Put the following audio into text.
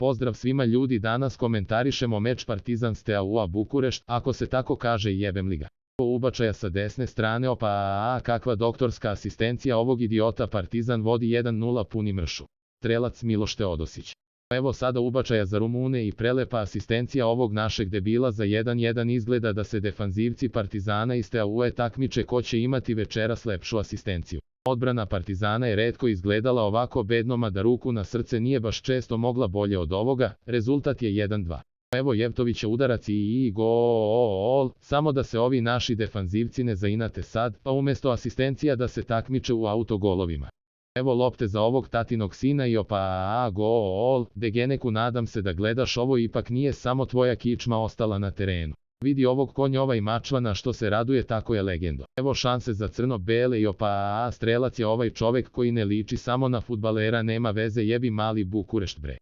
Pozdrav svima ljudi, danas komentarišemo meč Partizan Steaua Bukurešt, ako se tako kaže jebem li ga. Ubačaja sa desne strane, opa, kakva doktorska asistencija ovog idiota, Partizan vodi 1:0 puni mršu. Strelac Miloš Teodosić. Evo sada ubačaja za Rumune i prelepa asistencija ovog našeg debila za 1:1. Izgleda da se defanzivci Partizana i Steaue takmiče ko će imati večeras lepšu asistenciju. Odbrana Partizana je retko izgledala ovako bedno, mada ruku na srce nije baš često mogla bolje od ovoga, rezultat je 1:2. Evo Jevtovića udarac i gol, samo da se ovi naši defanzivci ne zainate sad, pa umjesto asistencija da se takmiče u autogolovima. Evo lopte za ovog tatinog sina i opa, gol, Degeneku, nadam se da gledaš ovo, ipak nije samo tvoja kičma ostala na terenu. Vidi ovog konja, ovaj mačvana što se raduje, tako je legendo. Evo šanse za crno-bele i opa, strelac je ovaj čovek koji ne liči samo na fudbalera, nema veze, jebi mali Bukurešt bre.